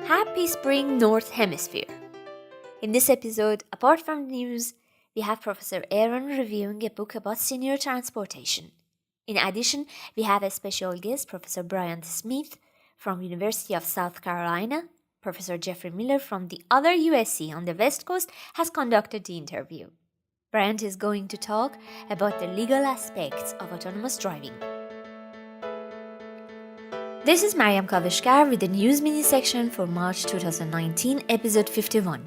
Happy Spring North Hemisphere! In this episode, apart from the news, we have Professor Aaron reviewing a book about senior transportation. In addition, we have a special guest, Professor Bryant from University of South Carolina. Professor Jeffrey Miller from the other USC on the West Coast has conducted the interview. Bryant is going to talk about the legal aspects of autonomous driving. This is Mariam Kavishkar with the News Mini section for March 2019, episode 51.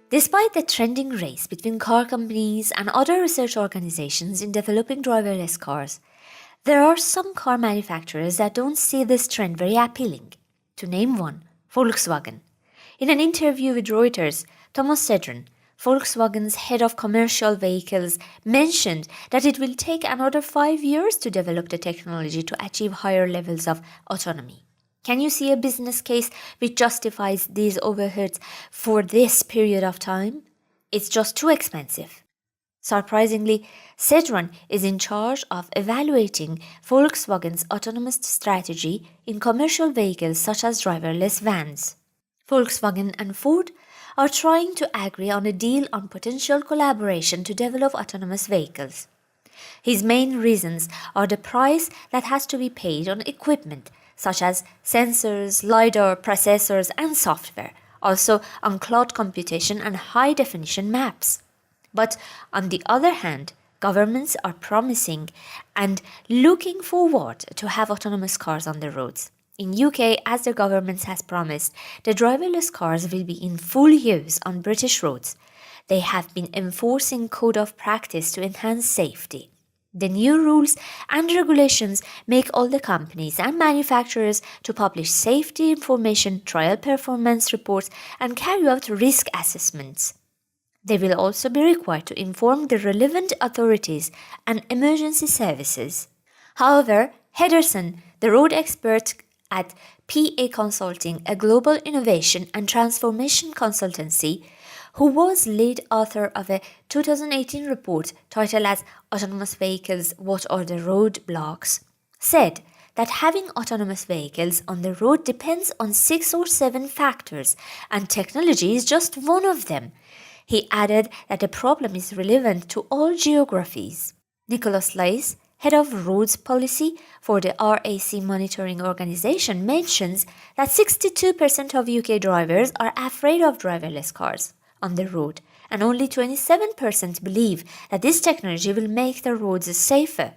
Despite the trending race between car companies and other research organizations in developing driverless cars, there are some car manufacturers that don't see this trend very appealing. To name one, Volkswagen. In an interview with Reuters, Thomas Sedron, Volkswagen's head of commercial vehicles, mentioned that it will take another 5 years to develop the technology to achieve higher levels of autonomy. Can you see a business case which justifies these overheads for this period of time? It's just too expensive. Surprisingly, Sedron is in charge of evaluating Volkswagen's autonomous strategy in commercial vehicles such as driverless vans. Volkswagen and Ford are trying to agree on a deal on potential collaboration to develop autonomous vehicles. His main reasons are the price that has to be paid on equipment such as sensors, LiDAR, processors, and software, also on cloud computation and high-definition maps. But on the other hand, governments are promising and looking forward to have autonomous cars on the roads. In UK, as the government has promised, the driverless cars will be in full use on British roads. They have been enforcing code of practice to enhance safety. The new rules and regulations make all the companies and manufacturers to publish safety information, trial performance reports, and carry out risk assessments. They will also be required to inform the relevant authorities and emergency services. However, Henderson, the road expert at PA Consulting, a global innovation and transformation consultancy, who was lead author of a 2018 report titled as Autonomous Vehicles, What Are the Roadblocks?, said that having autonomous vehicles on the road depends on 6 or 7 factors, and technology is just one of them. He added that the problem is relevant to all geographies. Nicholas Lice, head of roads policy for the RAC monitoring organization, mentions that 62% of UK drivers are afraid of driverless cars on the road, and only 27% believe that this technology will make the roads safer.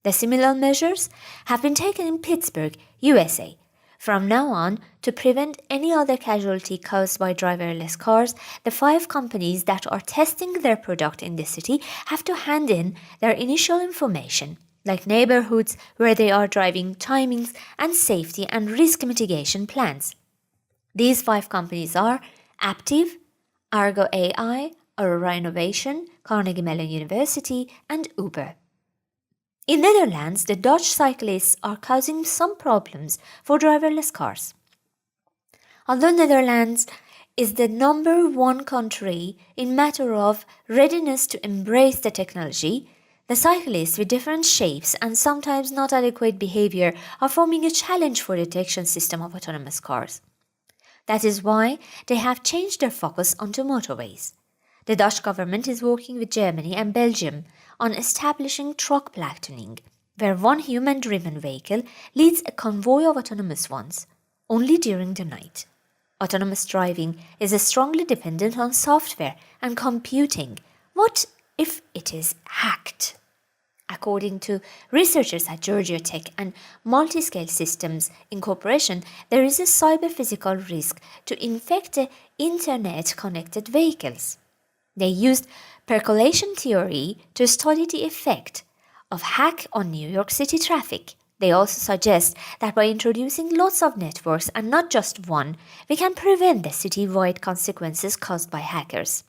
The similar measures have been taken in Pittsburgh, USA. From now on, to prevent any other casualty caused by driverless cars, the 5 companies that are testing their product in the city have to hand in their initial information, like neighborhoods where they are driving, timings, and safety and risk mitigation plans. These 5 companies are Aptiv, Argo AI, Aurora Innovation, Carnegie Mellon University, and Uber. In Netherlands, the Dutch cyclists are causing some problems for driverless cars. Although Netherlands is the number 1 country in matter of readiness to embrace the technology, the cyclists with different shapes and sometimes not adequate behavior are forming a challenge for the detection system of autonomous cars. That is why they have changed their focus onto motorways. The Dutch government is working with Germany and Belgium on establishing truck platooning, where one human-driven vehicle leads a convoy of autonomous ones, only during the night. Autonomous driving is strongly dependent on software and computing. What if it is hacked? According to researchers at Georgia Tech and Multiscale Systems Incorporation, there is a cyber-physical risk to infect the internet-connected vehicles. They used percolation theory to study the effect of hack on New York City traffic. They also suggest that by introducing lots of networks and not just one, we can prevent the city-wide consequences caused by hackers.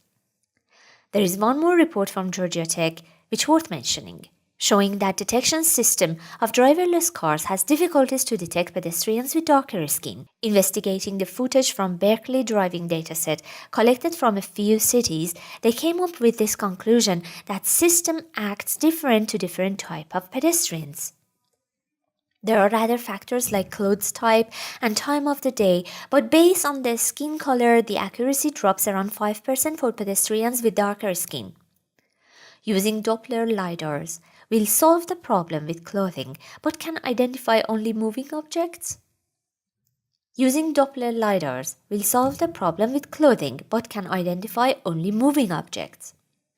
There is one more report from Georgia Tech which worth mentioning, showing that detection system of driverless cars has difficulties to detect pedestrians with darker skin. Investigating the footage from Berkeley driving dataset collected from a few cities, they came up with this conclusion that system acts different to different type of pedestrians. There are other factors like clothes type and time of the day, but based on the skin color, the accuracy drops around 5% for pedestrians with darker skin. Using Doppler lidars will solve the problem with clothing, but can identify only moving objects. Using Doppler lidars will solve the problem with clothing, but can identify only moving objects.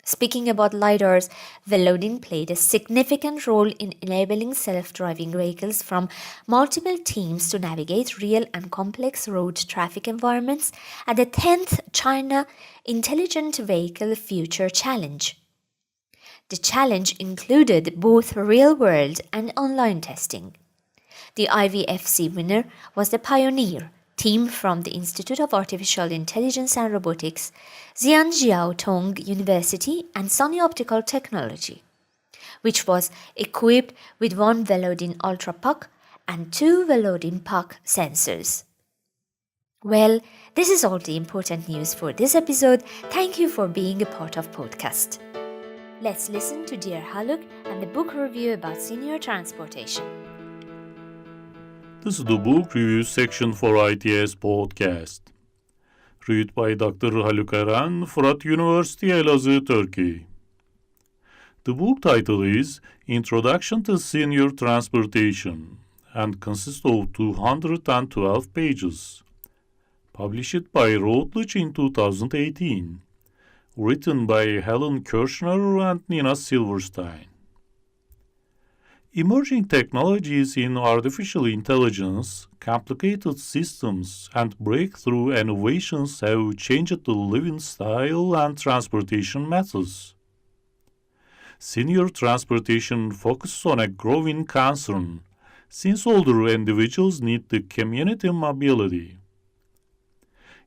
Speaking about lidars, velodyne played a significant role in enabling self-driving vehicles from multiple teams to navigate real and complex road traffic environments at the 10th China Intelligent Vehicle Future Challenge. The challenge included both real-world and online testing. The IVFC winner was the Pioneer team from the Institute of Artificial Intelligence and Robotics, Zhejiang Tong University, and Sony Optical Technology, which was equipped with one velodyne Ultra Puck and two velodyne Puck sensors. Well, this is all the important news for this episode. Thank you for being a part of podcast. Let's listen to Dear Haluk and the book review about senior transportation. This is the book review section for ITSPodcast. Read by Dr. Haluk Eren, Fırat University, Elazığ, Turkey. The book title is Introduction to Senior Transportation and consists of 212 pages. Published by Routledge in 2018. Written by Helen Kirshner and Nina Silverstein. Emerging technologies in artificial intelligence, complicated systems, and breakthrough innovations have changed the living style and transportation methods. Senior transportation focuses on a growing concern, since older individuals need the community mobility.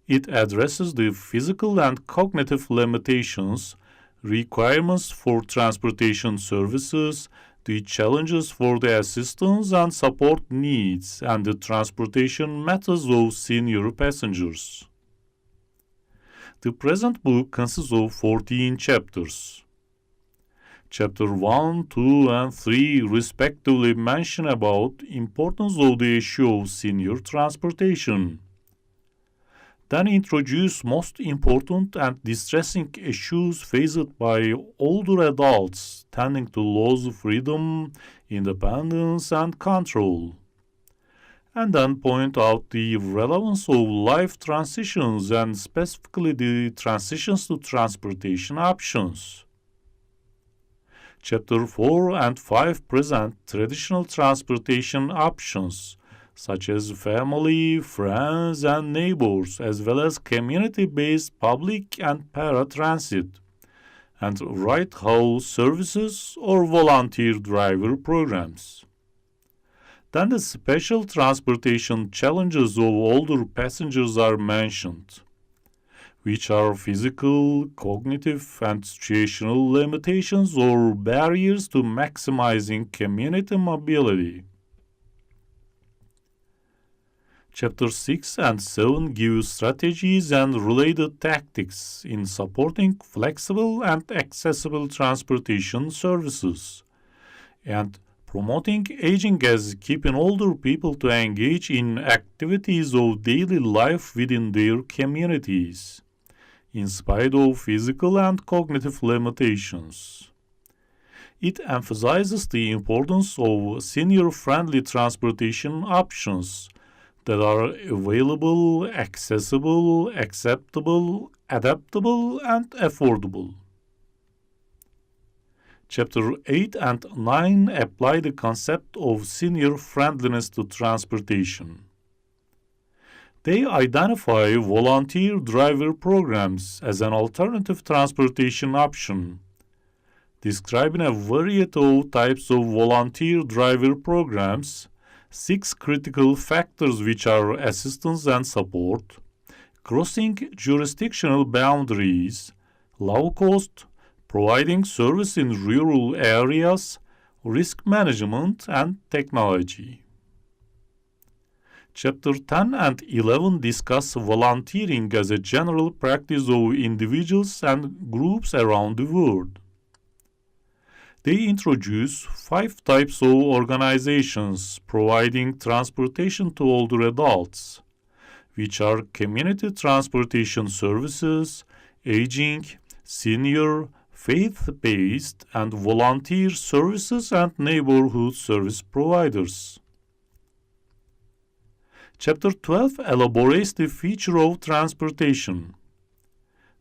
It addresses the physical and cognitive limitations, requirements for transportation services, the challenges for the assistance and support needs, and the transportation methods of senior passengers. The present book consists of 14 chapters. Chapter 1, 2, and 3 respectively mention about importance of the issue of senior transportation. Then introduce most important and distressing issues faced by older adults tending to lose freedom, independence, and control. And then point out the relevance of life transitions and specifically the transitions to transportation options. Chapter 4 and 5 present traditional transportation options, such as family, friends, and neighbors, as well as community-based public and paratransit, and ride-hail services or volunteer driver programs. Then the special transportation challenges of older passengers are mentioned, which are physical, cognitive, and situational limitations or barriers to maximizing community mobility. Chapter 6 and 7 give strategies and related tactics in supporting flexible and accessible transportation services, and promoting aging as keeping older people to engage in activities of daily life within their communities, in spite of physical and cognitive limitations. It emphasizes the importance of senior-friendly transportation options that are available, accessible, acceptable, adaptable, and affordable. Chapter 8 and 9 apply the concept of senior friendliness to transportation. They identify volunteer driver programs as an alternative transportation option, describing a variety of types of volunteer driver programs, 6 critical factors which are assistance and support, crossing jurisdictional boundaries, low cost, providing service in rural areas, risk management, and technology. Chapter 10 and 11 discuss volunteering as a general practice of individuals and groups around the world. They introduce 5 types of organizations providing transportation to older adults, which are community transportation services, aging, senior, faith-based, and volunteer services and neighborhood service providers. Chapter 12 elaborates the future of transportation.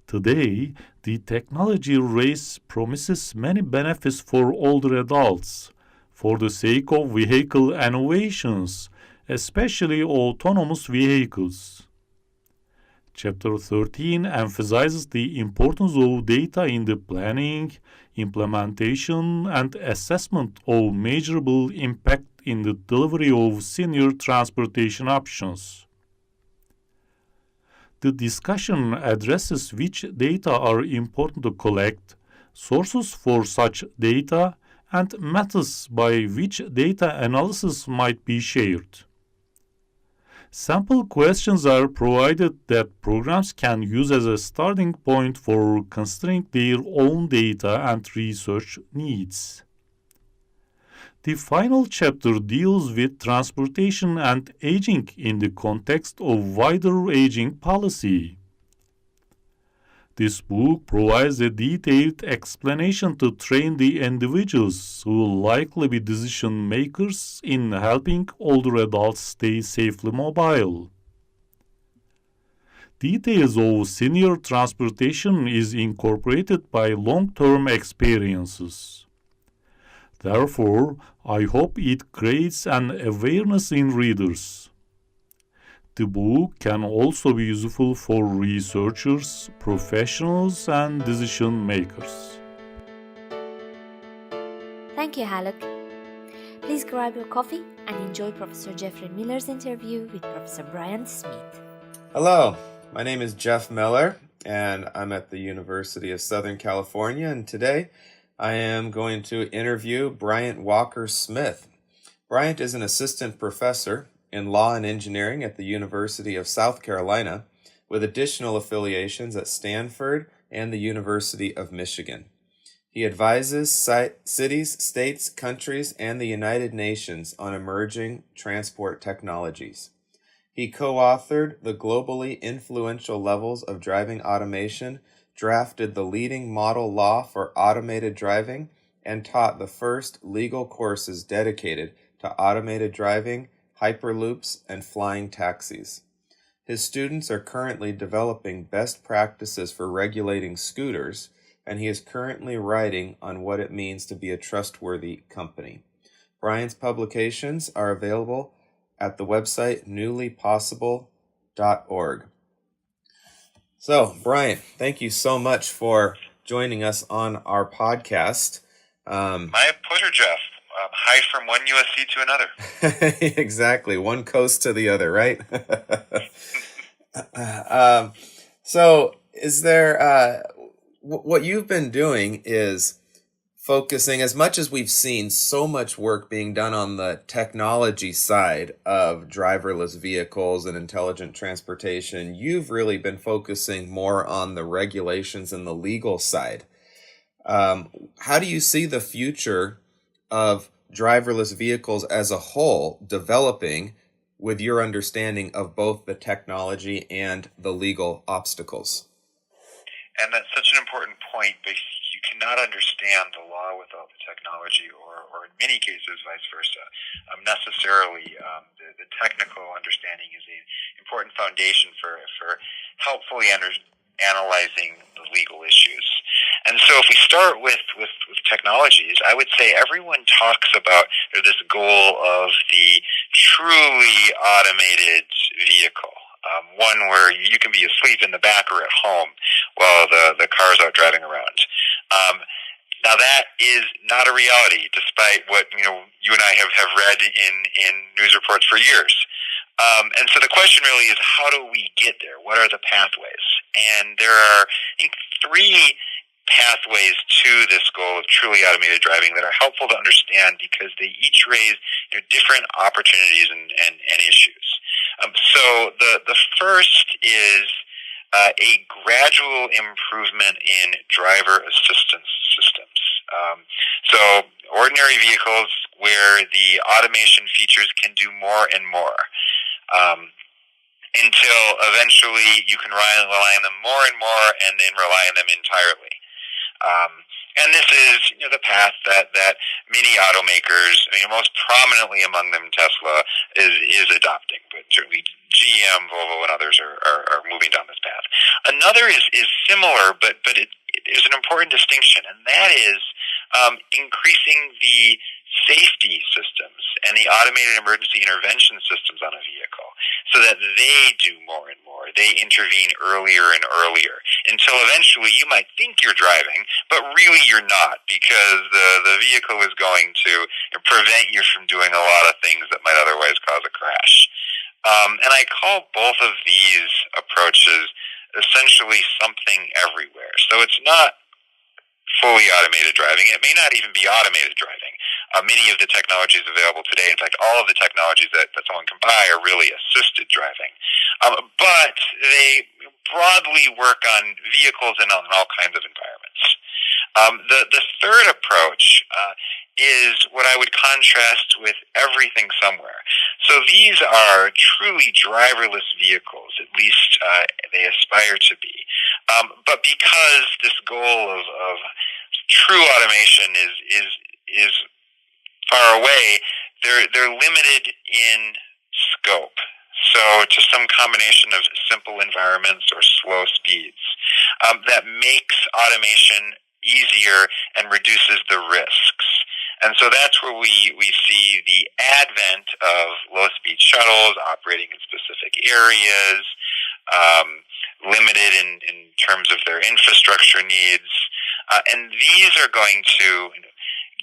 Today, the technology race promises many benefits for older adults for the sake of vehicle innovations, especially autonomous vehicles. Chapter 13 emphasizes the importance of data in the planning, implementation, and assessment of measurable impact in the delivery of senior transportation options. The discussion addresses which data are important to collect, sources for such data, and methods by which data analysis might be shared. Sample questions are provided that programs can use as a starting point for considering their own data and research needs. The final chapter deals with transportation and aging in the context of wider aging policy. This book provides a detailed explanation to train the individuals who will likely be decision makers in helping older adults stay safely mobile. Details of senior transportation is incorporated by long-term experiences. Therefore, I hope it creates an awareness in readers. The book can also be useful for researchers, professionals, and decision makers. Thank you, Haluk. Please grab your coffee and enjoy Professor Jeffrey Miller's interview with Professor Bryant Smith. Hello, my name is Jeff Miller, and I'm at the University of Southern California, and today I am going to interview Bryant Walker Smith. Bryant is an assistant professor in law and engineering at the University of South Carolina, with additional affiliations at Stanford and the University of Michigan. He advises cities, states, countries, and the United Nations on emerging transport technologies. He co-authored the globally influential levels of driving automation, drafted the leading model law for automated driving, and taught the first legal courses dedicated to automated driving, hyperloops, and flying taxis. His students are currently developing best practices for regulating scooters, and he is currently writing on what it means to be a trustworthy company. Bryant's publications are available at the website newlypossible.org. So, Bryant, thank you so much for joining us on our podcast. My pleasure, Jeff. Hi from one USC to another. Exactly, one coast to the other, right? So, is there, what you've been doing is focusing, as much as we've seen so much work being done on the technology side of driverless vehicles and intelligent transportation, you've really been focusing more on the regulations and the legal side. How do you see the future of driverless vehicles as a whole developing with your understanding of both the technology and the legal obstacles? And that's such an important point, because you cannot understand the law without the technology, or in many cases, vice versa. Necessarily, the technical understanding is an important foundation for helpfully analyzing the legal issues. And so if we start with technologies, I would say everyone talks about this goal of the truly automated vehicle. One where you can be asleep in the back or at home while the car's out driving around. Now that is not a reality, despite what you and I have read in news reports for years. And so the question really is, how do we get there? What are the pathways? And there are, I think, 3 pathways to this goal of truly automated driving that are helpful to understand, because they each raise different opportunities and issues. So the first is a gradual improvement in driver assistance systems. So ordinary vehicles where the automation features can do more and more. Until eventually you can rely on them more and more and then rely on them entirely. And this is the path that many automakers, most prominently among them Tesla, is adopting, but certainly GM, Volvo, and others are moving down this path. Another is similar, but it is an important distinction, and that is increasing the safety systems and the automated emergency intervention systems on a vehicle so that they do more and more. They intervene earlier and earlier until eventually you might think you're driving, but really you're not, because the vehicle is going to prevent you from doing a lot of things that might otherwise cause a crash. And I call both of these approaches essentially something everywhere. So it's not fully automated driving. It may not even be automated driving. Many of the technologies available today, in fact, all of the technologies that someone can buy are really assisted driving. But they broadly work on vehicles and on all kinds of environments. The third approach is what I would contrast with everything somewhere. So these are truly driverless vehicles, at least they aspire to be. But because this goal of true automation is far away, they're limited in scope. So to some combination of simple environments or slow speeds that makes automation easier and reduces the risks. And so that's where we see the advent of low-speed shuttles operating in specific areas, limited in terms of their infrastructure needs. And these are going to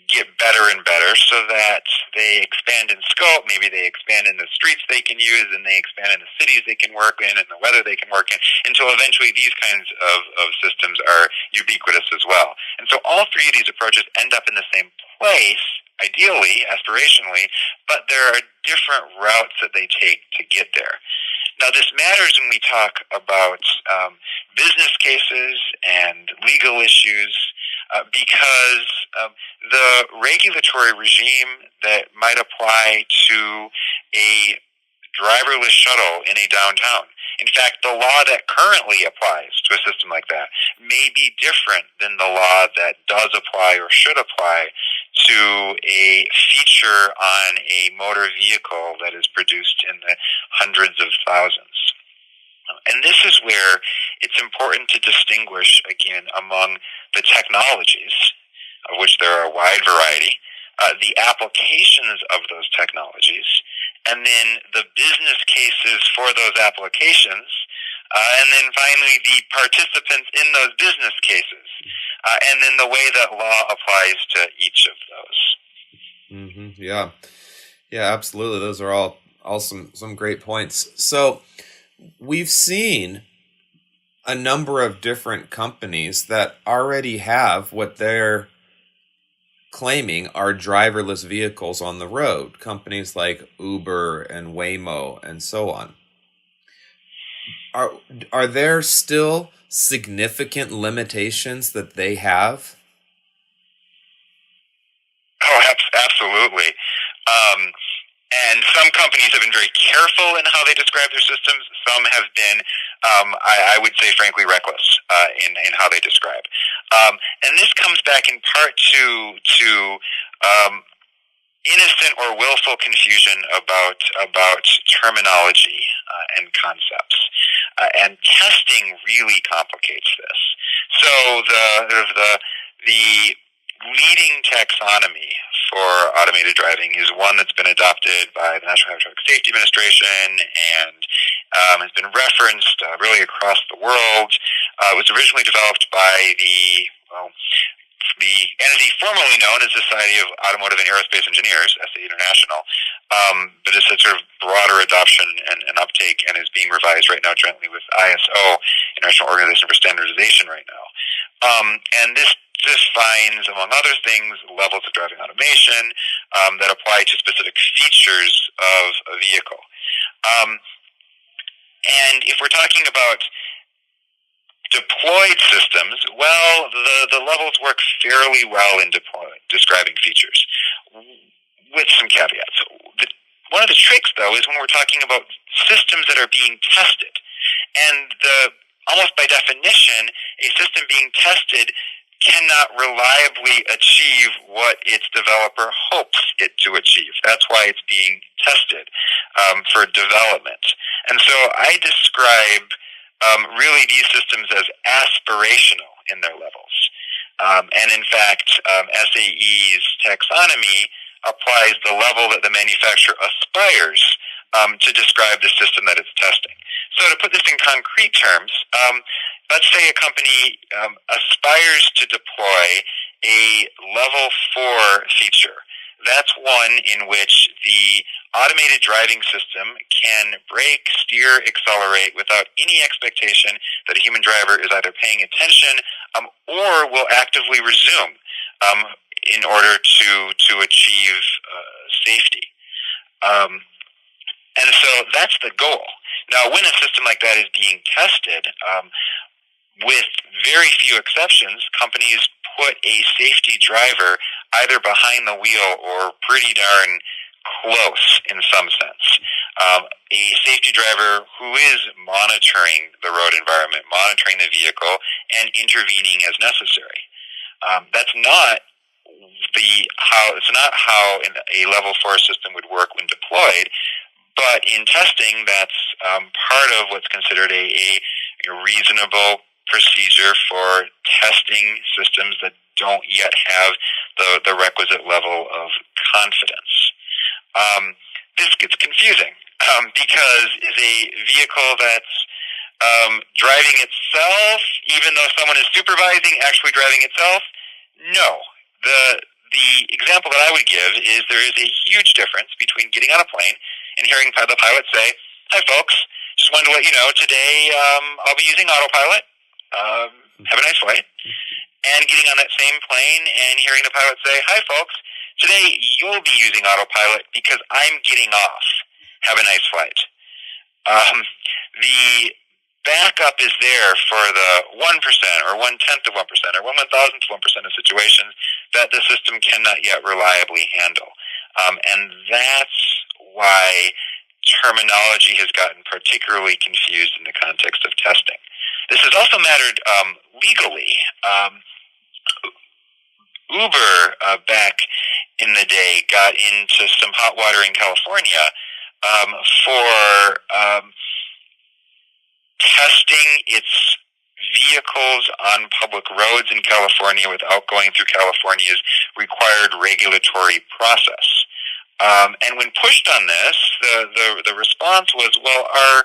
get better and better so that they expand in scope. Maybe they expand in the streets they can use, and they expand in the cities they can work in, and the weather they can work in, until eventually these kinds of systems are ubiquitous as well. And so all three of these approaches end up in the same place, ideally, aspirationally, but there are different routes that they take to get there. Now, this matters when we talk about business cases and legal issues because the regulatory regime that might apply to a driverless shuttle in a downtown. In fact, the law that currently applies to a system like that may be different than the law that does apply or should apply to a feature on a motor vehicle that is produced in the hundreds of thousands. And this is where it's important to distinguish, again, among the technologies, of which there are a wide variety, the applications of those technologies, and then the business cases for those applications, and then finally the participants in those business cases, and then the way that law applies to each of those. Mm-hmm. Yeah, absolutely. Those are all some great points. So we've seen a number of different companies that already have what they're claiming are driverless vehicles on the road. Companies like Uber and Waymo and so on. Are there still significant limitations that they have? Oh, absolutely. And some companies have been very careful in how they describe their systems. Some have been, I would say, frankly, reckless in how they describe. And this comes back in part to innocent or willful confusion about terminology and concepts. And testing really complicates this. So the leading taxonomy for automated driving is one that's been adopted by the National Highway Traffic Safety Administration and has been referenced really across the world. It was originally developed by the entity formerly known as the Society of Automotive and Aerospace Engineers, SA International, but it's a sort of broader adoption and uptake, and is being revised right now jointly with ISO, International Organization for Standardization, right now. And this finds, among other things, levels of driving automation that apply to specific features of a vehicle. And if we're talking about Deployed systems, well, the levels work fairly well in describing features, with some caveats. One of the tricks, though, is when we're talking about systems that are being tested. And almost by definition, a system being tested cannot reliably achieve what its developer hopes it to achieve. That's why it's being tested for development. And so I describe really these systems as aspirational in their levels. And in fact, SAE's taxonomy applies the level that the manufacturer aspires to describe the system that it's testing. So to put this in concrete terms, let's say a company aspires to deploy a level 4 feature. That's one in which the automated driving system can brake, steer, accelerate without any expectation that a human driver is either paying attention or will actively resume in order to achieve safety. And so that's the goal. Now, when a system like that is being tested, with very few exceptions, companies put a safety driver either behind the wheel or pretty darn close in some sense. A safety driver who is monitoring the road environment, monitoring the vehicle, and intervening as necessary. That's not how a level 4 system would work when deployed. But in testing, that's part of what's considered a reasonable procedure for testing systems that don't yet have the requisite level of confidence. This gets confusing because is a vehicle that's driving itself, even though someone is supervising, actually driving itself? No. The example that I would give is there is a huge difference between getting on a plane and hearing the pilot say, "Hi folks, just wanted to let you know today I'll be using autopilot. Have a nice flight." And getting on that same plane and hearing the pilot say, "Hi folks, today you'll be using autopilot because I'm getting off. Have a nice flight." The backup is there for the 1% or 1/10 of 1% or 1/1000th of 1% of situations that the system cannot yet reliably handle. And that's why terminology has gotten particularly confused in the context of testing. This has also mattered legally. Uber, back in the day, got into some hot water in California for testing its vehicles on public roads in California without going through California's required regulatory process. And when pushed on this, the response was, well, our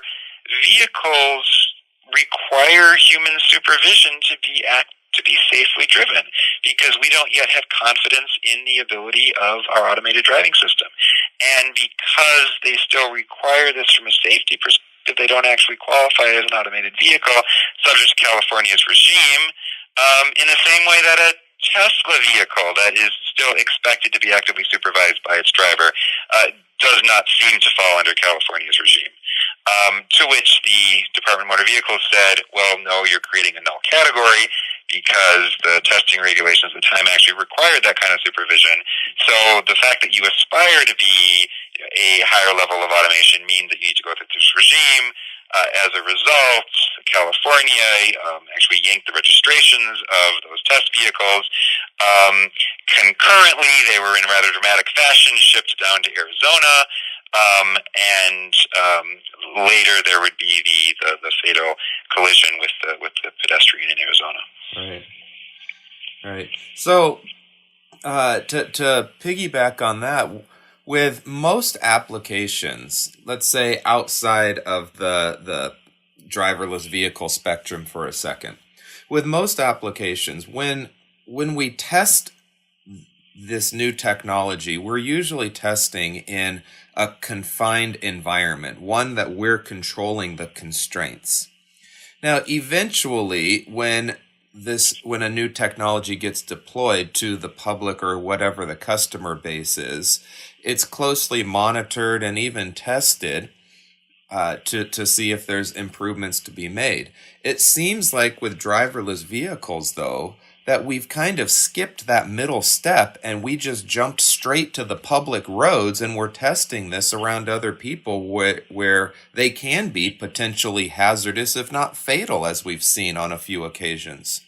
vehicles require human supervision to be safely driven because we don't yet have confidence in the ability of our automated driving system. And because they still require this from a safety perspective, they don't actually qualify as an automated vehicle subject to California's regime in the same way that a Tesla vehicle that is still expected to be actively supervised by its driver does not seem to fall under California's regime. To which the Department of Motor Vehicles said, well, no, you're creating a null category because the testing regulations at the time actually required that kind of supervision. So the fact that you aspire to be a higher level of automation means that you need to go through this regime. As a result, California actually yanked the registrations of those test vehicles. Concurrently, they were in rather dramatic fashion shipped down to Arizona. And later there would be the fatal collision with the pedestrian in Arizona. Right. So to piggyback on that, with most applications, let's say outside of the driverless vehicle spectrum for a second, with most applications, when we test this new technology, we're usually testing in a confined environment, one that we're controlling the constraints. Now, eventually, when a new technology gets deployed to the public or whatever the customer base is, it's closely monitored and even tested. to see if there's improvements to be made. It seems like with driverless vehicles, though, that we've kind of skipped that middle step and we just jumped straight to the public roads, and we're testing this around other people where they can be potentially hazardous, if not fatal, as we've seen on a few occasions.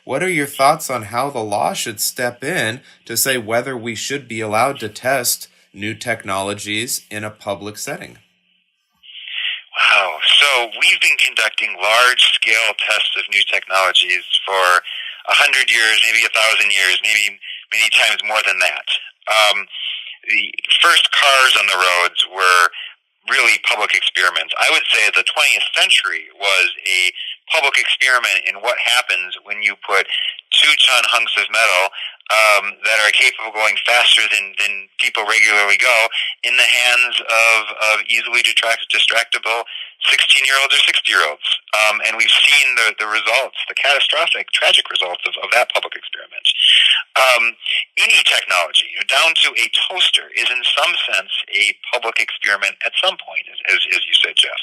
What are your thoughts on how the law should step in to say whether we should be allowed to test new technologies in a public setting? Wow. So we've been conducting large-scale tests of new technologies for 100 years, maybe 1,000 years, maybe many times more than that. The first cars on the roads were really public experiments. I would say the 20th century was a public experiment in what happens when you put 2-ton hunks of metal that are capable of going faster than people regularly go in the hands of easily distractible 16-year-olds or 60-year-olds. And we've seen the results, the catastrophic, tragic results of that public experiment. Any technology, down to a toaster, is in some sense a public experiment at some point, as you said, Jeff,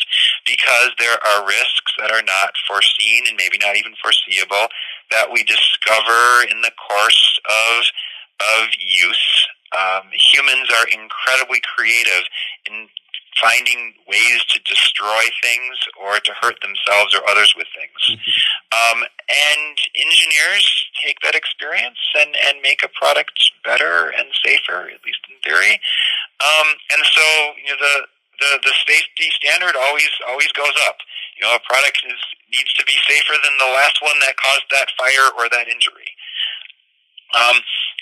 because there are risks that are not foreseen and maybe not even foreseeable that we discover in the course of use. Humans are incredibly creative in finding ways to destroy things or to hurt themselves or others with things. And engineers take that experience and make a product better and safer, at least in theory. And so, the safety standard always goes up. A product needs to be safer than the last one that caused that fire or that injury.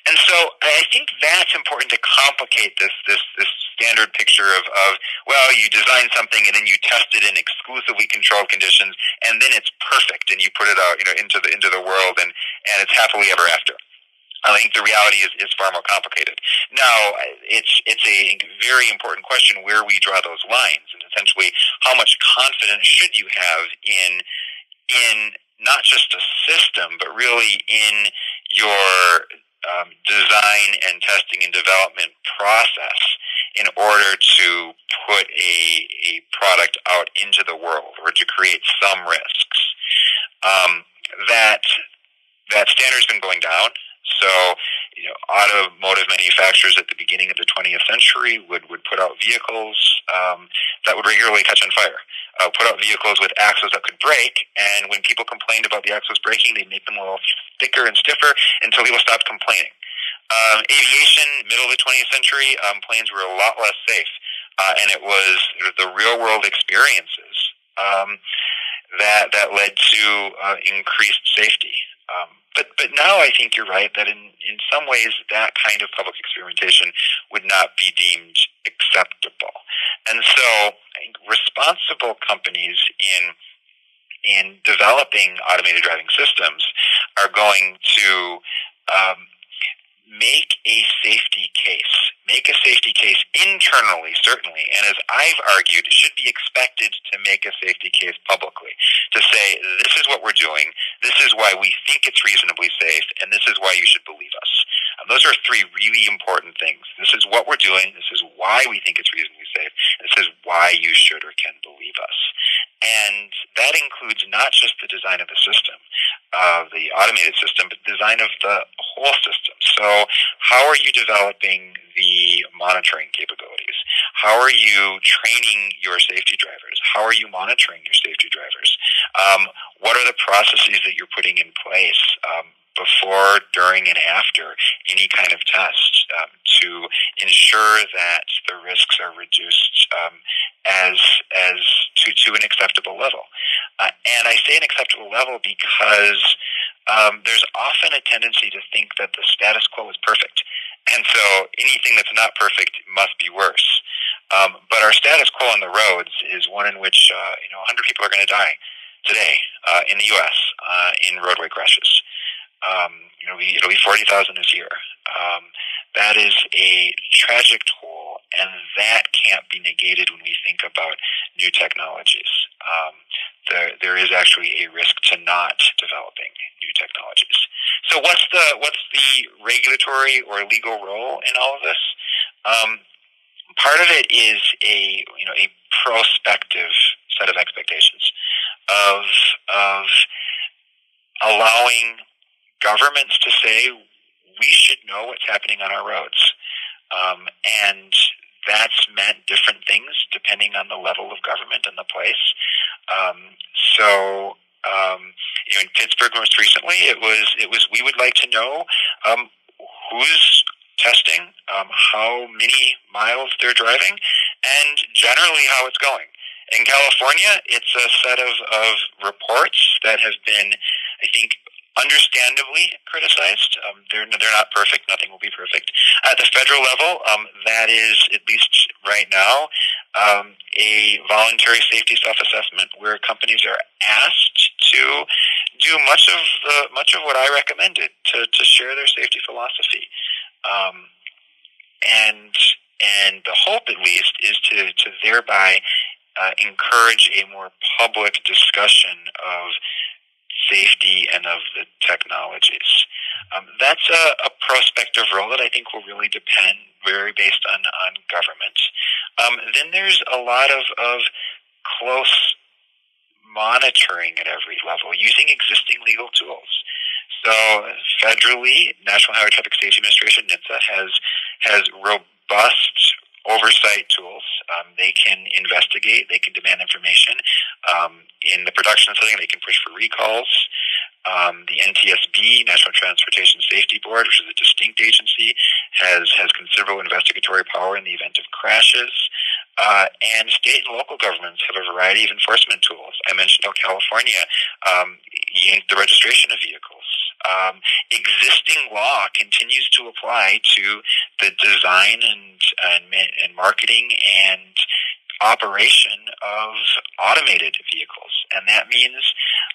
And so I think that's important to complicate this standard picture of you design something and then you test it in exclusively controlled conditions and then it's perfect and you put it out into the world and it's happily ever after. I think the reality is far more complicated. Now, it's a very important question where we draw those lines, and essentially how much confidence should you have in not just a system, but really in your design and testing and development process in order to put a product out into the world or to create some risks. That standard's been going down. So, automotive manufacturers at the beginning of the 20th century would put out vehicles that would regularly catch on fire, put out vehicles with axles that could break, and when people complained about the axles breaking, they'd make them a little thicker and stiffer until people stopped complaining. Aviation, middle of the 20th century, planes were a lot less safe, and it was the real-world experiences that led to increased safety. But now I think you're right that in some ways that kind of public experimentation would not be deemed acceptable. And so I think responsible companies in developing automated driving systems are going to make a safety case. Make a safety case internally, certainly, and as I've argued, it should be expected to make a safety case publicly, to say, this is what we're doing, this is why we think it's reasonably safe, and this is why you should believe us. Those are three really important things. This is what we're doing, this is why we think it's reasonably safe, and this is why you should or can believe us. And that includes not just the design of the system, the automated system, but the design of the whole system. So how are you developing the monitoring capabilities? How are you training your safety drivers? How are you monitoring your safety drivers? What are the processes that you're putting in place before, during, and after any kind of test to ensure that the risks are reduced as to an acceptable level? And I say an acceptable level because there's often a tendency to think that the status quo is perfect. And so anything that's not perfect must be worse. But our status quo on the roads is one in which 100 people are going to die today in the U.S. In roadway crashes. It'll be 40,000 this year. That is a tragic toll, and that can't be negated when we think about new technologies. There is actually a risk to not developing new technologies. So what's the regulatory or legal role in all of this? Part of it is a prospective set of expectations of allowing governments to say we should know what's happening on our roads, and that's meant different things depending on the level of government and the place. In Pittsburgh most recently, it was we would like to know who's testing, how many miles they're driving, and generally how it's going. In California, it's a set of reports that have been, I think, understandably criticized. They're not perfect. Nothing will be perfect. At the federal level, that is, at least right now, a voluntary safety self-assessment where companies are asked to do much of what I recommended, to share their safety philosophy. And the hope, at least, is to thereby encourage a more public discussion of safety and of the technologies. That's a prospective role that I think will really depend very based on government. Then there's a lot of close monitoring at every level using existing legal tools. So federally, National Highway Traffic Safety Administration, NHTSA, has robust oversight tools. They can investigate, they can demand information. In the production setting, they can push for recalls. The NTSB, National Transportation Safety Board, which is a distinct agency, has considerable investigatory power in the event of crashes. And state and local governments have a variety of enforcement tools. I mentioned how California yanked the registration of vehicles. Existing law continues to apply to the design and marketing and operation of automated vehicles. And that means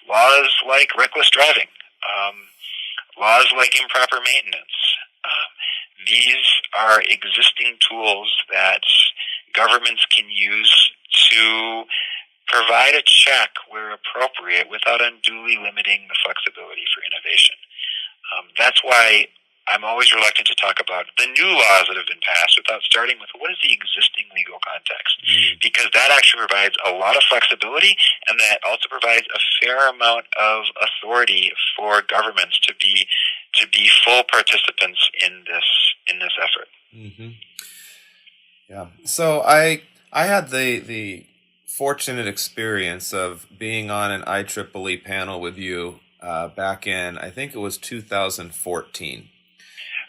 laws like reckless driving, laws like improper maintenance. These are existing tools that governments can use to provide a check where appropriate without unduly limiting the flexibility for innovation. That's why I'm always reluctant to talk about the new laws that have been passed without starting with what is the existing legal context, because that actually provides a lot of flexibility, and that also provides a fair amount of authority for governments to be full participants in this effort. Mm-hmm. Yeah. So I had the fortunate experience of being on an IEEE panel with you back in, I think it was 2014.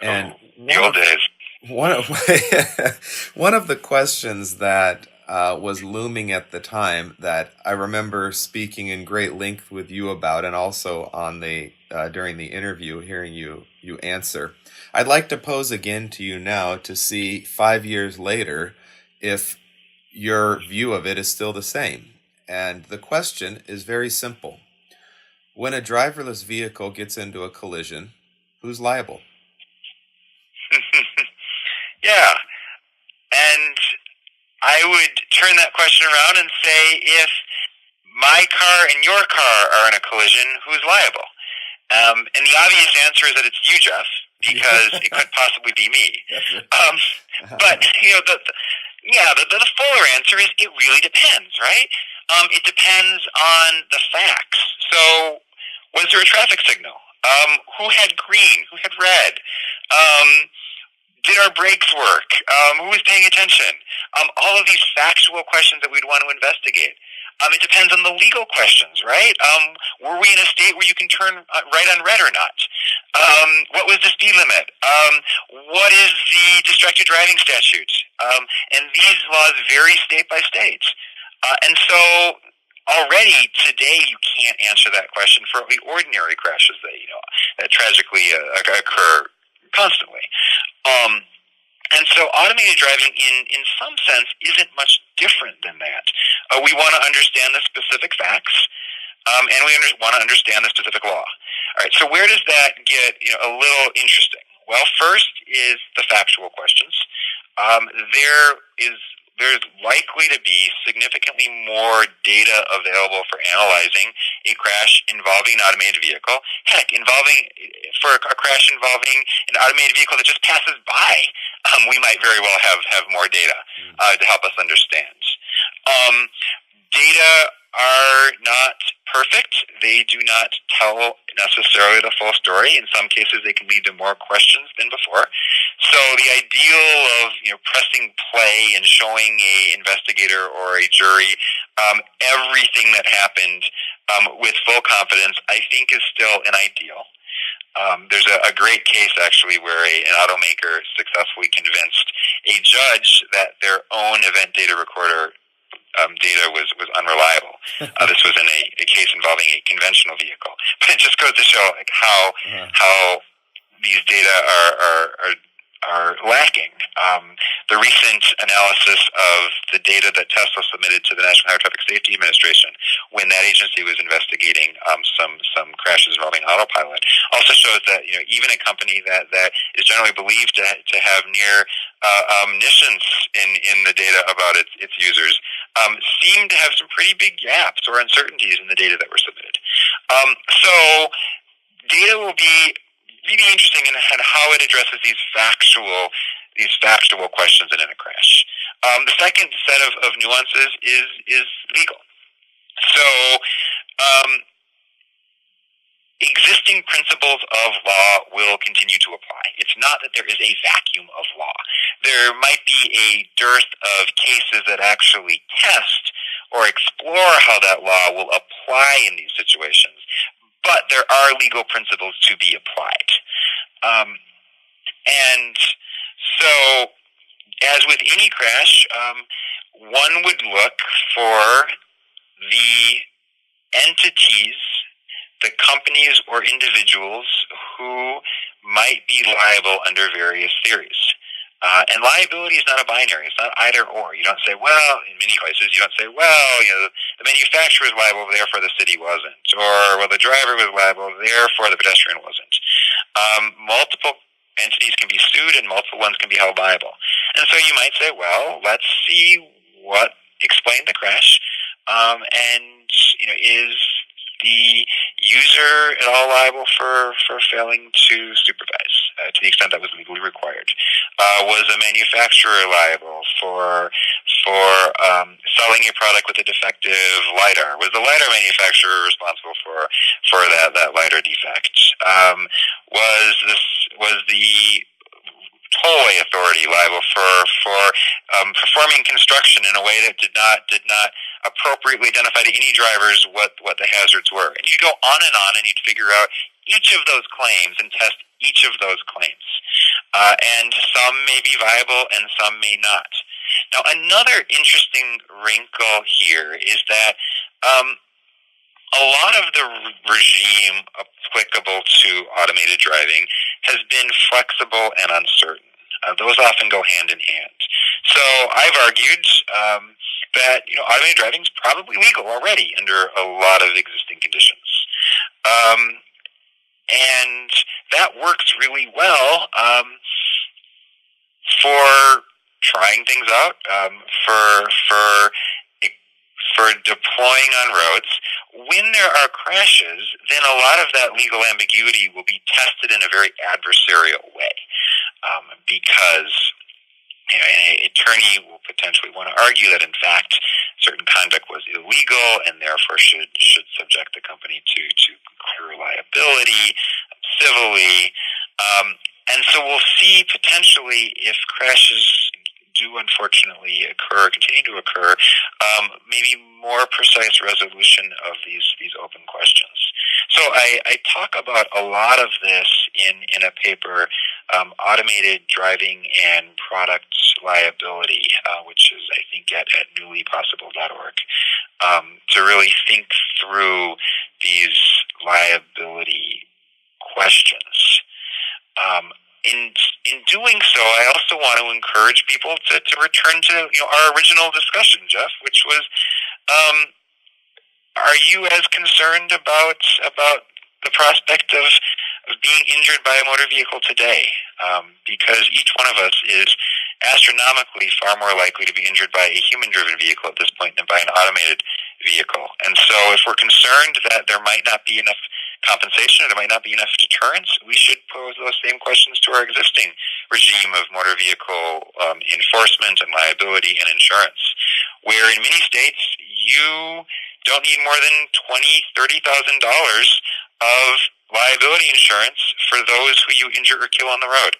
And the old days. One of the questions that was looming at the time that I remember speaking in great length with you about, and also on the during the interview, hearing you answer, I'd like to pose again to you now to see 5 years later if your view of it is still the same. And the question is very simple. When a driverless vehicle gets into a collision, who's liable? Yeah. And I would turn that question around and say, if my car and your car are in a collision, who's liable? And the obvious answer is that it's you, Jeff, because it could possibly be me. But the fuller answer is it really depends, right? It depends on the facts. So, was there a traffic signal? Who had green? Who had red? Did our brakes work? Who was paying attention? All of these factual questions that we'd want to investigate. It depends on the legal questions, right? Were we in a state where you can turn right on red or not? What was the speed limit? What is the distracted driving statute? And these laws vary state by state. And so already today you can't answer that question for the ordinary crashes that tragically occur constantly. And so automated driving in some sense isn't much different than that. We want to understand the specific facts, and we want to understand the specific law. All right, so where does that get a little interesting? Well, first is the factual questions. There's likely to be significantly more data available for analyzing a crash involving an automated vehicle. Heck, for a crash involving an automated vehicle that just passes by we might very well have more data to help us understand. Data are not perfect. They do not tell necessarily the full story. In some cases, they can lead to more questions than before. So the ideal of pressing play and showing a investigator or a jury everything that happened with full confidence, I think, is still an ideal. There's a great case, actually, where an automaker successfully convinced a judge that their own event data recorder data was unreliable. This was in a case involving a conventional vehicle. But it just goes to show how these data are lacking. The recent analysis of the data that Tesla submitted to the National Highway Traffic Safety Administration when that agency was investigating some crashes involving autopilot also shows that even a company that is generally believed to have near omniscience in the data about its users seem to have some pretty big gaps or uncertainties in the data that were submitted. So data will be really interesting in how it addresses these factual questions in a crash. The second set of nuances is legal. So existing principles of law will continue to apply. It's not that there is a vacuum of law. There might be a dearth of cases that actually test or explore how that law will apply in these situations, but there are legal principles to be applied. And so, as with any crash, one would look for the entities, the companies or individuals who might be liable under various theories. And liability is not a binary. It's not either or. You don't say, well, in many cases, you don't say, well, the manufacturer is liable, therefore the city wasn't. Or, well, the driver was liable, therefore the pedestrian wasn't. Multiple entities can be sued and multiple ones can be held liable. And so you might say, well, let's see what explained the crash. And, is the user at all liable for failing to supervise to the extent that was legally required? Was a manufacturer liable for selling a product with a defective LiDAR? Was the LiDAR manufacturer responsible for that LiDAR defect? Was the tollway authority liable for performing construction in a way that did not appropriately identify to any drivers what the hazards were? And you go on and you'd figure out each of those claims and test each of those claims. And some may be viable and some may not. Now, another interesting wrinkle here is that a lot of the regime applicable to automated driving has been flexible and uncertain. Those often go hand in hand. So I've argued that automated driving is probably legal already under a lot of existing conditions. And that works really well for trying things out, for deploying on roads. When there are crashes, then a lot of that legal ambiguity will be tested in a very adversarial way, because an attorney will potentially want to argue that in fact certain conduct was illegal and therefore should subject the company to clear liability civilly. And so we'll see potentially, if crashes do unfortunately continue to occur, maybe more precise resolution of these open questions. So I talk about a lot of this in a paper, Automated Driving and Product Liability, which is, I think, at newlypossible.org, to really think through these liability questions. In doing so, I also want to encourage people to return to our original discussion, Jeff, which was, are you as concerned about the prospect of being injured by a motor vehicle today? Because each one of us is astronomically far more likely to be injured by a human-driven vehicle at this point than by an automated vehicle. And so if we're concerned that there might not be enough compensation, or there might not be enough deterrence, we should pose those same questions to our existing regime of motor vehicle enforcement and liability and insurance, where in many states you don't need more than $20,000-$30,000 of liability insurance for those who you injure or kill on the road.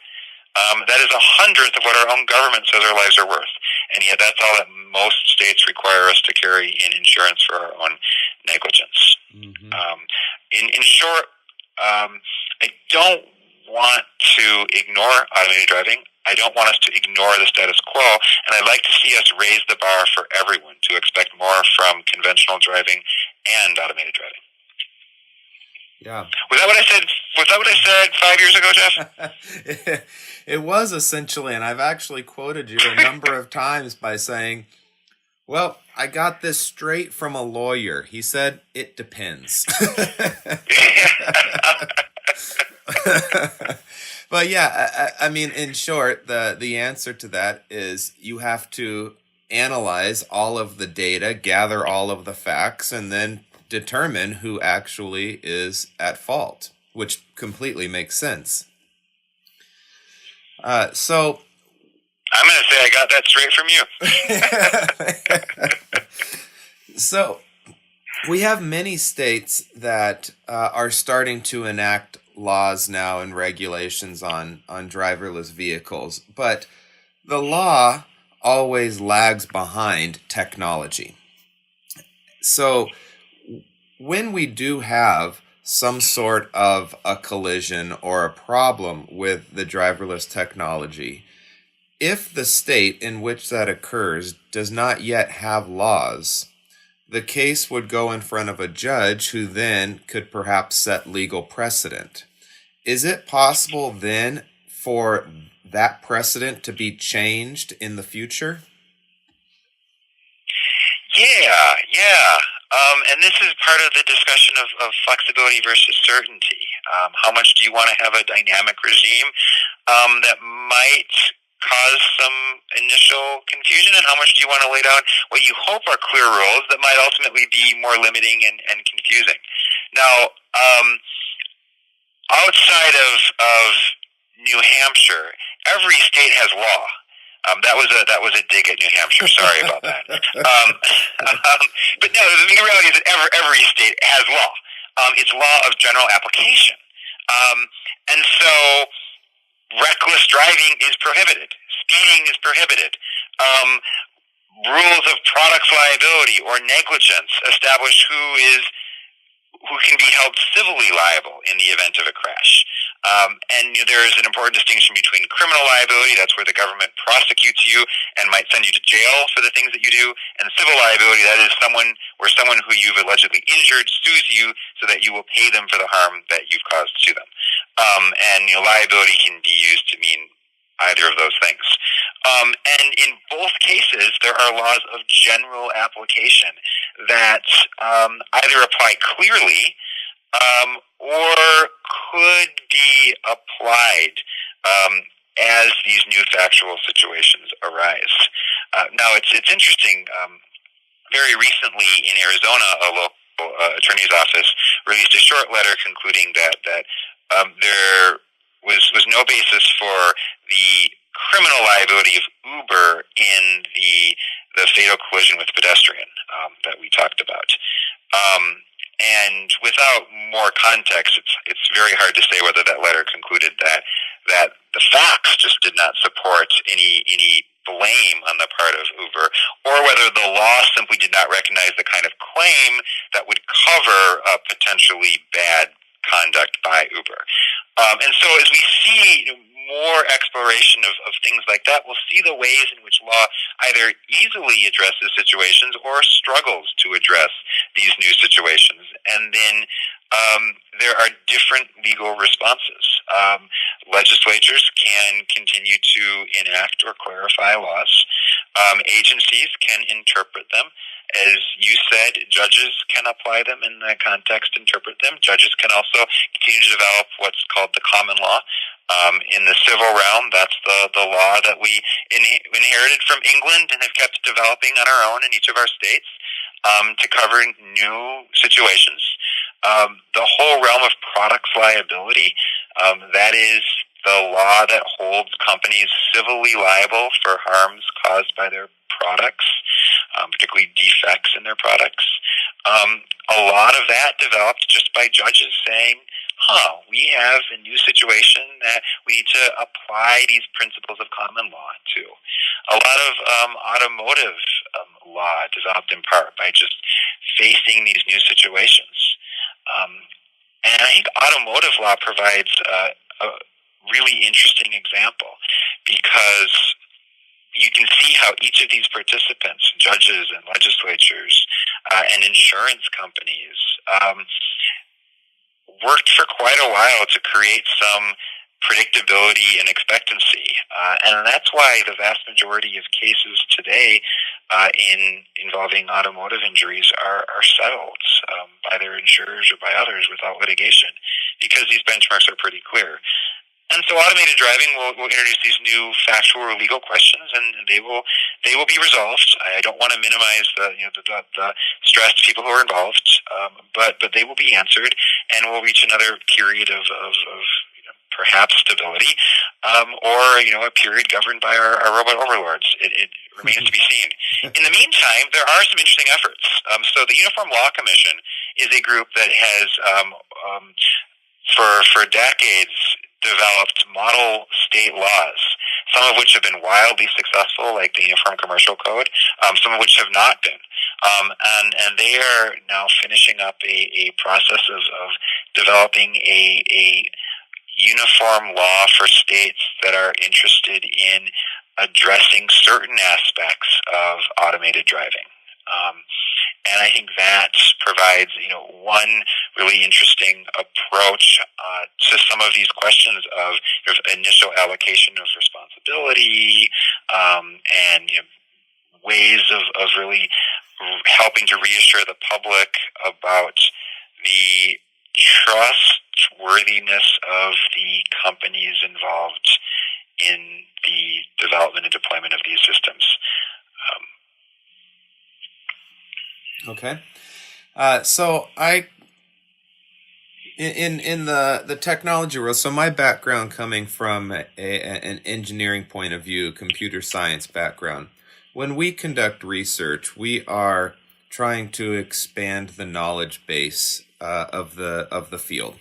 That is 1/100th of what our own government says our lives are worth, and yet that's all that most states require us to carry in insurance for our own negligence. Mm-hmm. In short, I don't want to ignore automated driving. I don't want us to ignore the status quo, and I'd like to see us raise the bar for everyone to expect more from conventional driving and automated driving. Yeah. Was that what I said? Was that what I said 5 years ago, Jeff? It was essentially, and I've actually quoted you a number of times by saying, well, I got this straight from a lawyer. He said, it depends. But yeah, I mean, in short, the answer to that is you have to analyze all of the data, gather all of the facts, and then determine who actually is at fault, which completely makes sense. So I'm going to say I got that straight from you. So we have many states that are starting to enact laws now and regulations on driverless vehicles, but the law always lags behind technology. So when we do have some sort of a collision or a problem with the driverless technology, if the state in which that occurs does not yet have laws, the case would go in front of a judge who then could perhaps set legal precedent. Is it possible then for that precedent to be changed in the future? Yeah. And this is part of the discussion of flexibility versus certainty. How much do you want to have a dynamic regime that might cause some initial confusion, and how much do you want to lay down what you hope are clear rules that might ultimately be more limiting and confusing? Now, outside of New Hampshire, every state has law. That was a dig at New Hampshire. Sorry about that. But no, the reality is that every state has law. It's law of general application, and so reckless driving is prohibited. Speeding is prohibited. Rules of products liability or negligence establish who can be held civilly liable in the event of a crash. And there is an important distinction between criminal liability, that's where the government prosecutes you and might send you to jail for the things that you do, and civil liability, that is someone who you've allegedly injured sues you so that you will pay them for the harm that you've caused to them. And liability can be used to mean either of those things. And in both cases, there are laws of general application that either apply clearly or could be applied as these new factual situations arise. Now, it's interesting. Very recently in Arizona, a local attorney's office released a short letter concluding that there was no basis for the criminal liability of Uber in the fatal collision with pedestrian that we talked about. And without more context, it's very hard to say whether that letter concluded that the facts just did not support any blame on the part of Uber, or whether the law simply did not recognize the kind of claim that would cover potentially bad conduct by Uber. And so as we see more exploration of things like that, we'll see the ways in which law either easily addresses situations or struggles to address these new situations. And then there are different legal responses. Legislatures can continue to enact or clarify laws. Agencies can interpret them. As you said, judges can apply them in that context, interpret them. Judges can also continue to develop what's called the common law. In the civil realm, that's the law that we inherited from England and have kept developing on our own in each of our states to cover new situations. The whole realm of products liability, that is the law that holds companies civilly liable for harms caused by their products, particularly defects in their products. A lot of that developed just by judges saying, we have a new situation that we need to apply these principles of common law to. A lot of automotive law developed in part by just facing these new situations. And I think automotive law provides a really interesting example because you can see how each of these participants, judges and legislatures and insurance companies, worked for quite a while to create some predictability and expectancy. And that's why the vast majority of cases today involving automotive injuries are settled by their insurers or by others without litigation, because these benchmarks are pretty clear. And so automated driving will introduce these new factual or legal questions, and they will be resolved. I don't want to minimize the stress to people who are involved, but they will be answered, and we'll reach another period of perhaps stability, or a period governed by our robot overlords. It remains to be seen. In the meantime, there are some interesting efforts. So the Uniform Law Commission is a group that has for decades developed model state laws, some of which have been wildly successful, like the Uniform Commercial Code, some of which have not been. And they are now finishing up a process of developing a uniform law for states that are interested in addressing certain aspects of automated driving. And I think that provides, one really interesting approach to some of these questions of initial allocation of responsibility, and ways of really helping to reassure the public about the trustworthiness of the companies involved in the development and deployment of these systems. Okay. So in the technology world, so my background coming from an engineering point of view, computer science background, when we conduct research, we are trying to expand the knowledge base of the field,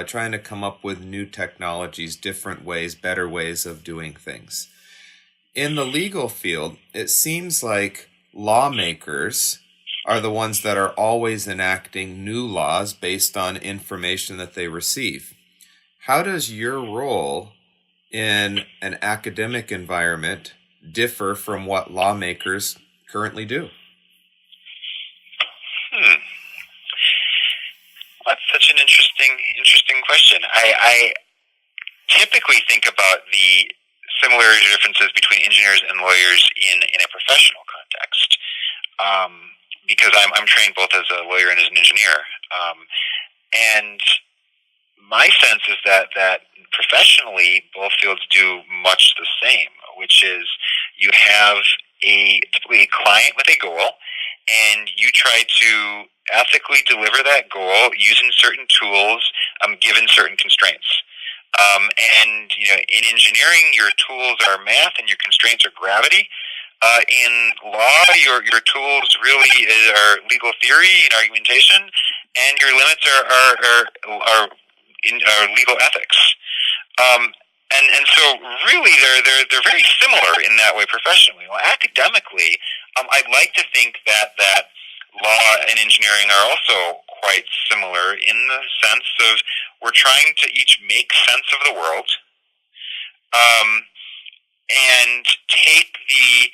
trying to come up with new technologies, different ways, better ways of doing things. In the legal field, it seems like lawmakers are the ones that are always enacting new laws based on information that they receive. How does your role in an academic environment differ from what lawmakers currently do? That's such an interesting question. I typically think about the similarities or differences between engineers and lawyers in a professional context. Because I'm trained both as a lawyer and as an engineer. And my sense is that professionally, both fields do much the same, which is you have typically a client with a goal, and you try to ethically deliver that goal using certain tools, given certain constraints. And in engineering, your tools are math and your constraints are gravity. In law, your tools really are legal theory and argumentation, and your limits are legal ethics. And so really they're very similar in that way professionally. Well, academically, I'd like to think that law and engineering are also quite similar in the sense of we're trying to each make sense of the world, and take the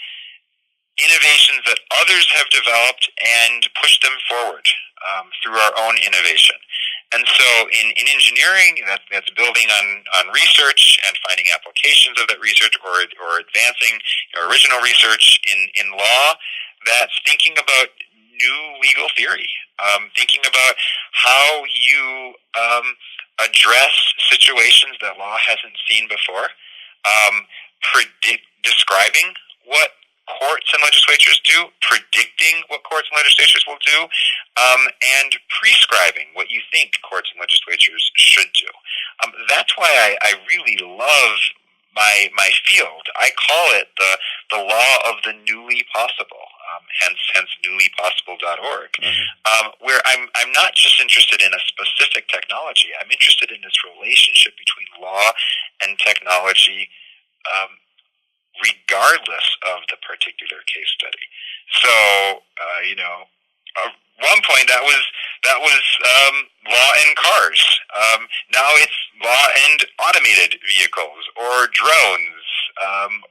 innovations that others have developed and push them forward through our own innovation. And so in engineering, that's building on research and finding applications of that research, or advancing original research. In law, that's thinking about new legal theory, thinking about how you address situations that law hasn't seen before, describing what courts and legislatures do, predicting what courts and legislatures will do, and prescribing what you think courts and legislatures should do. That's why I really love my field. I call it the law of the newly possible, hence newlypossible.org, where I'm not just interested in a specific technology. I'm interested in this relationship between law and technology, regardless of the particular case study. So, one point that was law and cars. Now it's law and automated vehicles, or drones,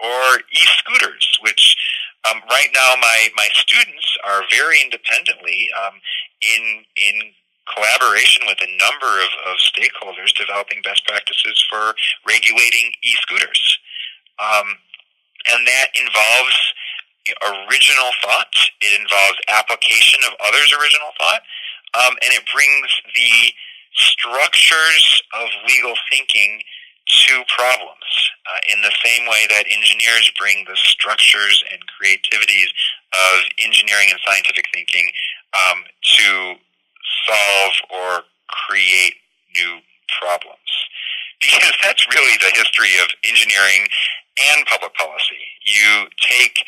or e-scooters, which right now my students are very independently in collaboration with a number of stakeholders developing best practices for regulating e-scooters. And that involves original thought. It involves application of others' original thought, and it brings the structures of legal thinking to problems in the same way that engineers bring the structures and creativities of engineering and scientific thinking to solve or create new problems. Because that's really the history of engineering and public policy. You take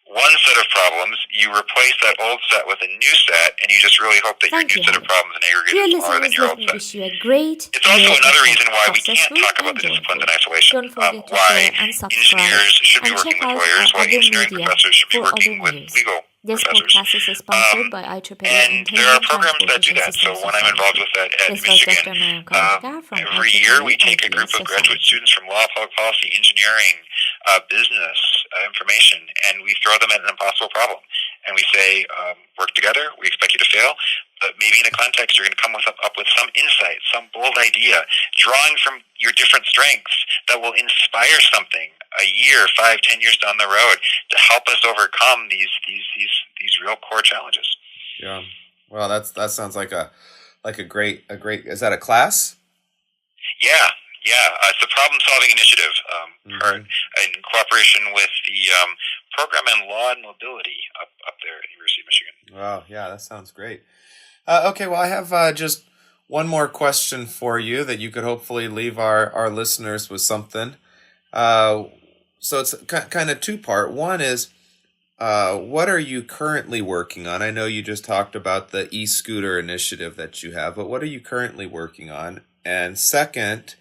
one set of problems, you replace that old set with a new set, and you just really hope that your new set of problems in aggregate is smaller than your old set. Wish you a great It's also another reason why we can't talk about the disciplines in isolation. Don't forget to Why share and subscribe, engineers should be and working check with out lawyers, our why other engineering media professors should be for working other with news. legal This professors. podcast is sponsored by IEEE And there are programs that do that. So when I'm involved with that at This was Michigan, Dr. Nayam Kavishkar from every IEEE year we take a group of graduate Society. students from law, public policy, engineering, business, information, and we throw them at an impossible problem. And we say, work together, we expect you to fail, but maybe in a context you're going to come up with some insight, some bold idea, drawing from your different strengths that will inspire something a year, 5, 10 years down the road to help us overcome these real core challenges. Yeah. Well, that sounds like a great. Is that a class? Yeah. It's a problem-solving initiative in cooperation with the program in law and mobility up there at the University of Michigan. Wow. Yeah, that sounds great. Okay. Well, I have just one more question for you that you could hopefully leave our listeners with something. So it's kind of two-part. One is, what are you currently working on? I know you just talked about the e-scooter initiative that you have, but what are you currently working on? And second,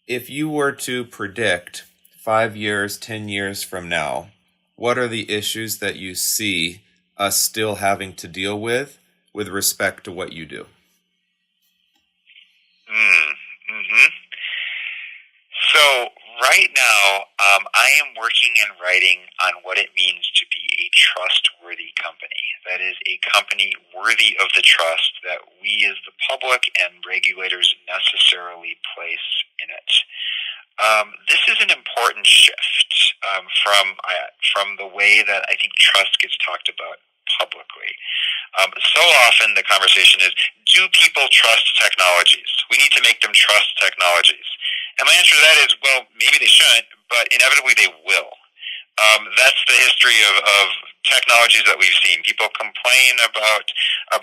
if you were to predict 5 years, 10 years from now, what are the issues that you see us still having to deal with respect to what you do? So right now, I am working and writing on what it means to be a trustworthy company. That is, a company worthy of the trust that we as the public and regulators necessarily place in it. This is an important shift from the way that I think trust gets talked about publicly. So often the conversation is, do people trust technologies? We need to make them trust technologies. And my answer to that is, well, maybe they shouldn't, but inevitably they will. That's the history of technologies that we've seen. People complain about a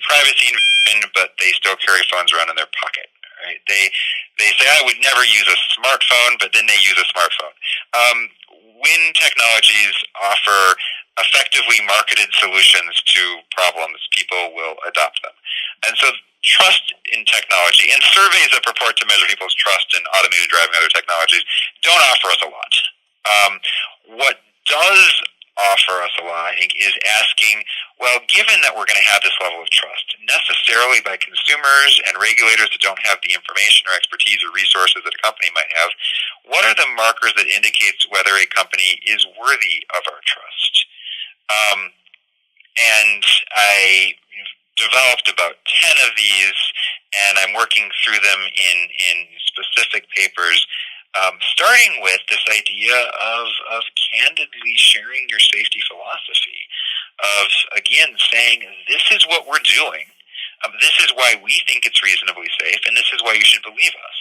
privacy invasion, but they still carry phones around in their pocket. Right? They say, I would never use a smartphone, but then they use a smartphone. When technologies offer effectively marketed solutions to problems, people will adopt them. And so trust in technology and surveys that purport to measure people's trust in automated driving and other technologies don't offer us a lot. What does offer us a lot, I think, is asking, well, given that we're going to have this level of trust, necessarily by consumers and regulators that don't have the information or expertise or resources that a company might have, what are the markers that indicates whether a company is worthy of our trust? And I developed about 10 of these, and I'm working through them in specific papers, starting with this idea of candidly sharing your safety philosophy, of, again, saying, this is what we're doing, this is why we think it's reasonably safe, and this is why you should believe us.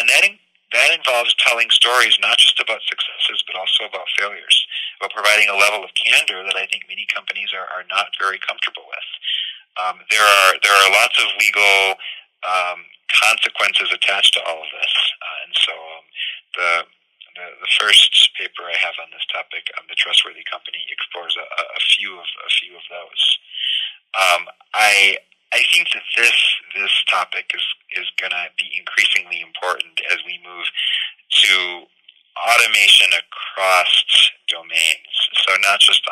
And that involves telling stories not just about successes, but also about failures, about providing a level of candor that I think many companies are not very comfortable with. There are lots of legal consequences attached to all of this, and so the first paper I have on this topic, The Trustworthy Company, explores a few of those. I think that this topic is going to be increasingly important as we move to automation across domains. So not just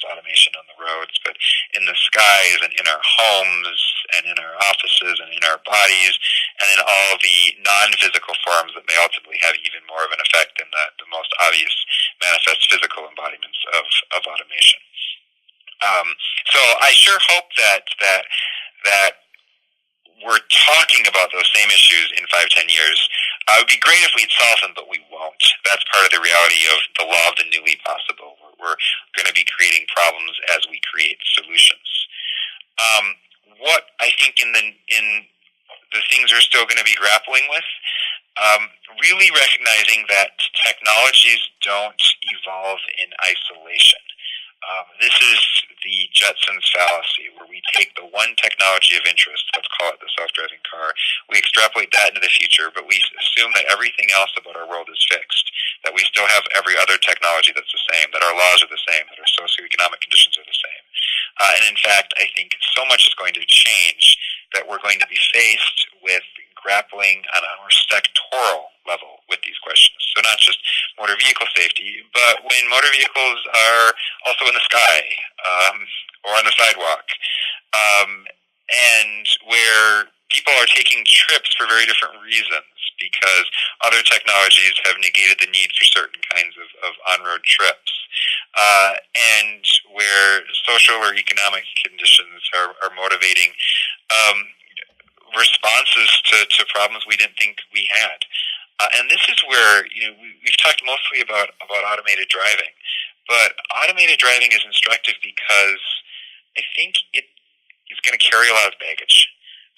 automation on the roads, but in the skies and in our homes and in our offices and in our bodies, and in all the non-physical forms that may ultimately have even more of an effect than the most obvious manifest physical embodiments of automation. So I sure hope that we're talking about those same issues in 5-10 years. It would be great if we'd solve them, but we won't. That's part of the reality of the law of the newly possible. We're going to be creating problems as we create solutions. What I think in the things we're still going to be grappling with, really recognizing that technologies don't evolve in isolation. This is the Jetsons fallacy, where we take the one technology of interest, let's call it the self-driving car, we extrapolate that into the future, but we assume that everything else about our world is fixed, that we still have every other technology that's the same, that our laws are the same, that our socioeconomic conditions are the same. And in fact, I think so much is going to change that we're going to be faced with grappling on a more sectoral level with these questions. So not just motor vehicle safety, but when motor vehicles are also in the sky or on the sidewalk, and where people are taking trips for very different reasons because other technologies have negated the need for certain kinds of on-road trips, and where social or economic conditions are motivating responses to problems we didn't think we had. And this is where, we've talked mostly about automated driving, but automated driving is instructive because I think it is going to carry a lot of baggage,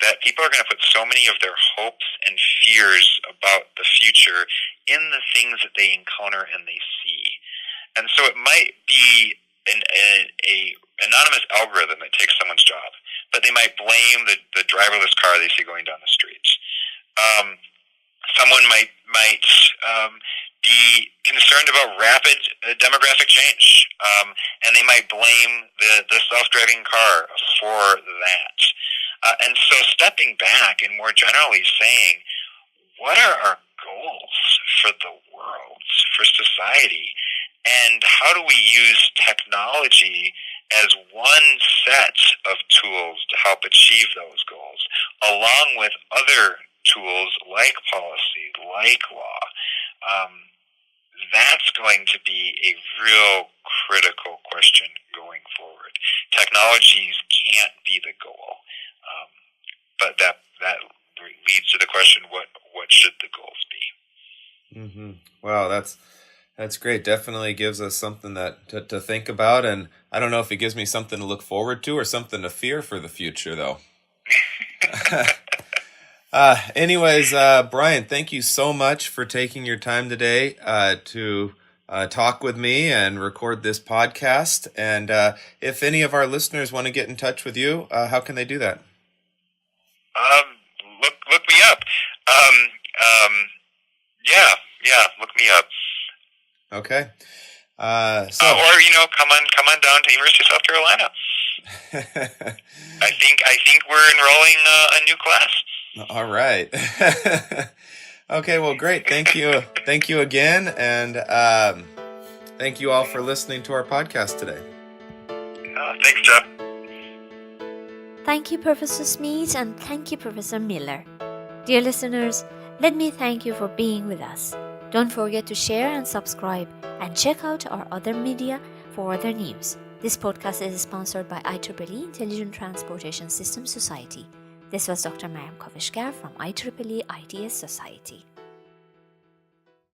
that people are going to put so many of their hopes and fears about the future in the things that they encounter and they see. And so it might be an anonymous algorithm that takes someone's job, but they might blame the driverless car they see going down the street. Someone might be concerned about rapid demographic change, and they might blame the self-driving car for that. And so stepping back and more generally saying, what are our goals for the world, for society, and how do we use technology as one set of tools to help achieve those goals, along with other tools like policy, like law? That's going to be a real critical question going forward. Technologies can't be the goal, but that leads to the question: what should the goals be? Mm-hmm. Wow, that's great. Definitely gives us something to think about, and I don't know if it gives me something to look forward to or something to fear for the future, though. Anyways, Bryant, thank you so much for taking your time today to talk with me and record this podcast. And if any of our listeners want to get in touch with you, how can they do that? Look me up. Yeah, look me up. Okay. Or come on down to University of South Carolina. I think we're enrolling a new class. All right. Okay, well, great. Thank you again, and thank you all for listening to our podcast today. Thanks, Jeff. Thank you, Professor Smith, and thank you, Professor Miller. Dear listeners, let me thank you for being with us. Don't forget to share and subscribe, and check out our other media for other news. This podcast is sponsored by IEEE Intelligent Transportation System Society. This was Dr. Mariam Kavishkar from IEEE ITS Society.